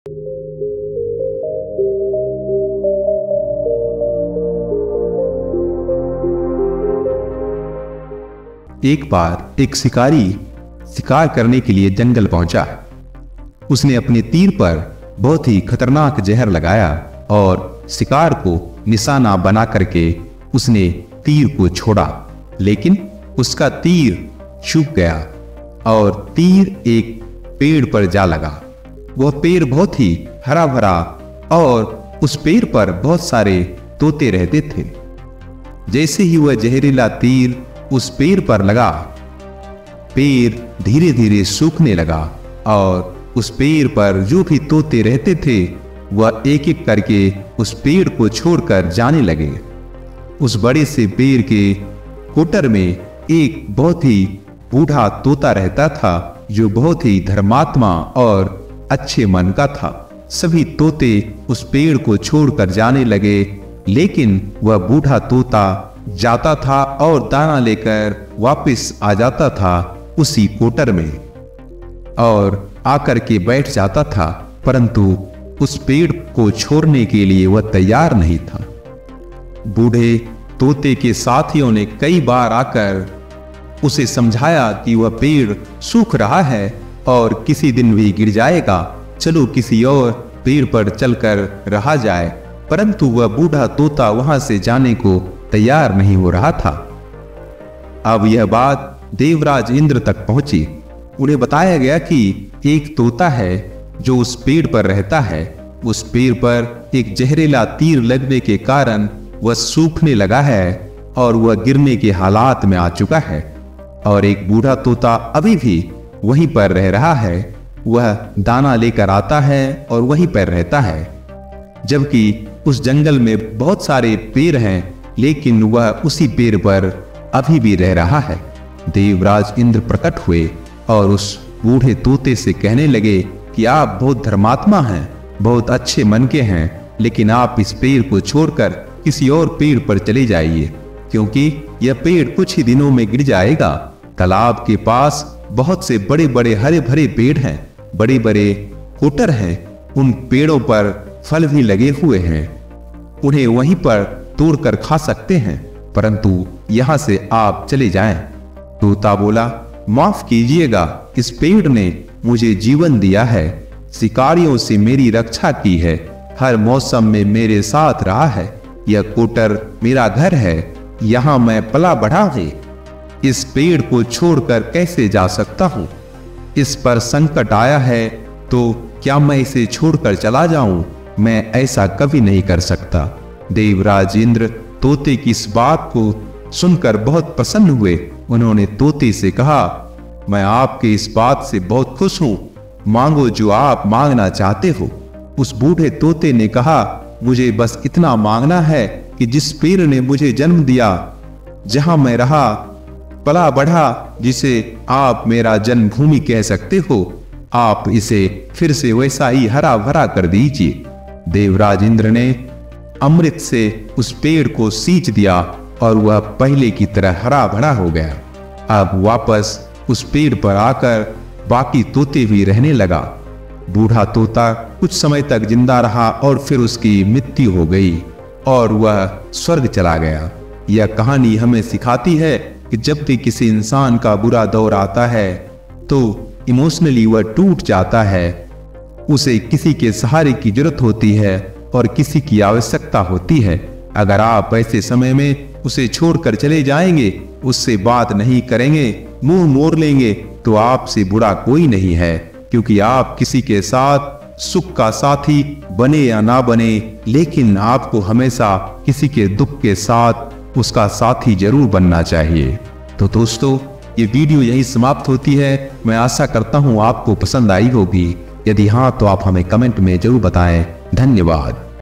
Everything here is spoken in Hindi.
एक बार एक शिकारी शिकार करने के लिए जंगल पहुंचा। उसने अपने तीर पर बहुत ही खतरनाक जहर लगाया और शिकार को निशाना बना करके उसने तीर को छोड़ा, लेकिन उसका तीर चूक गया और तीर एक पेड़ पर जा लगा। वह पेड़ बहुत ही हरा भरा और उस पेड़ पर बहुत सारे तोते रहते थे। जैसे ही वह जहरीला तीर उस पेड़ पर लगा, पेड़ धीरे धीरे सूखने लगा और उस पेड़ पर जो भी तोते रहते थे वह एक एक करके उस पेड़ को छोड़कर जाने लगे। उस बड़े से पेड़ के कोटर में एक बहुत ही बूढ़ा तोता रहता था जो बहुत ही धर्मात्मा और अच्छे मन का था। सभी तोते उस पेड़ को छोड़कर जाने लगे, लेकिन वह बूढ़ा तोता जाता था और दाना लेकर वापस आ जाता था उसी कोटर में और आकर के बैठ जाता था, परंतु उस पेड़ को छोड़ने के लिए वह तैयार नहीं था। बूढ़े तोते के साथियों ने कई बार आकर उसे समझाया कि वह पेड़ सूख रहा है और किसी दिन भी गिर जाएगा, चलो किसी और पेड़ पर चलकर रहा जाए, परंतु वह बूढ़ा तोता वहां से जाने को तैयार नहीं हो रहा था। अब यह बात देवराज इंद्र तक पहुंची। उन्हें बताया गया कि एक तोता है जो उस पेड़ पर रहता है। उस पेड़ पर एक जहरीला तीर लगने के कारण वह सूखने लगा है और वह गिरने के हालात में आ चुका है और एक बूढ़ा तोता अभी भी वहीं पर रह रहा है। वह दाना लेकर आता है और वहीं पर रहता है, जबकि उस जंगल में बहुत सारे पेड़ हैं, लेकिन वह उसी पेड़ पर अभी भी रह रहा है। देवराज इंद्र प्रकट हुए और उस बूढ़े तोते से कहने लगे कि आप बहुत धर्मात्मा हैं, बहुत अच्छे मन के हैं, लेकिन आप इस पेड़ को छोड़कर किसी और पेड़ पर चले जाइए, क्योंकि यह पेड़ कुछ ही दिनों में गिर जाएगा। तालाब के पास बहुत से बड़े बड़े हरे भरे पेड़ हैं, बड़े बड़े कोटर हैं, उन पेड़ों पर फल भी लगे हुए हैं, उन्हें वहीं पर तोड़कर खा सकते हैं, परंतु यहां से आप चले जाएं। तोता बोला, माफ कीजिएगा, इस पेड़ ने मुझे जीवन दिया है, शिकारियों से मेरी रक्षा की है, हर मौसम में मेरे साथ रहा है, यह कोटर मेरा घर है, यहां मैं पला बढ़ा है। इस पेड़ को छोड़कर कैसे जा सकता हूं? इस पर संकट आया है तो क्या मैं इसे छोड़कर चला जाऊं? मैं ऐसा कभी नहीं कर सकता। देवराज इंद्र तोते की इस बात को सुनकर बहुत प्रसन्न हुए। उन्होंने तोते से कहा, मैं आपके इस बात से बहुत खुश हूं, मांगो जो आप मांगना चाहते हो। उस बूढ़े तोते ने कहा, मुझे बस इतना मांगना है कि जिस पेड़ ने मुझे जन्म दिया, जहां मैं रहा पला बढ़ा, जिसे आप मेरा जन्मभूमि कह सकते हो, आप इसे फिर से वैसा ही हरा भरा कर दीजिए। देवराज इंद्र ने अमृत से उस पेड़ को सींच दिया और वह पहले की तरह हरा भरा हो गया। अब वापस उस पेड़ पर आकर बाकी तोते भी रहने लगा। बूढ़ा तोता कुछ समय तक जिंदा रहा और फिर उसकी मृत्यु हो गई और वह स्वर्ग चला गया। यह कहानी हमें सिखाती है कि जब भी किसी इंसान का बुरा दौर आता है तो इमोशनली वह टूट जाता है, उसे किसी के सहारे की जरूरत होती है और किसी की आवश्यकता होती है। अगर आप ऐसे समय में उसे छोड़कर चले जाएंगे, उससे बात नहीं करेंगे, मुंह मोड़ लेंगे, तो आपसे बुरा कोई नहीं है, क्योंकि आप किसी के साथ सुख का साथी बने या ना बने, लेकिन आपको हमेशा किसी के दुख के साथ उसका साथी जरूर बनना चाहिए। तो दोस्तों, ये वीडियो यही समाप्त होती है। मैं आशा करता हूँ आपको पसंद आई होगी। यदि हाँ तो आप हमें कमेंट में जरूर बताएं। धन्यवाद।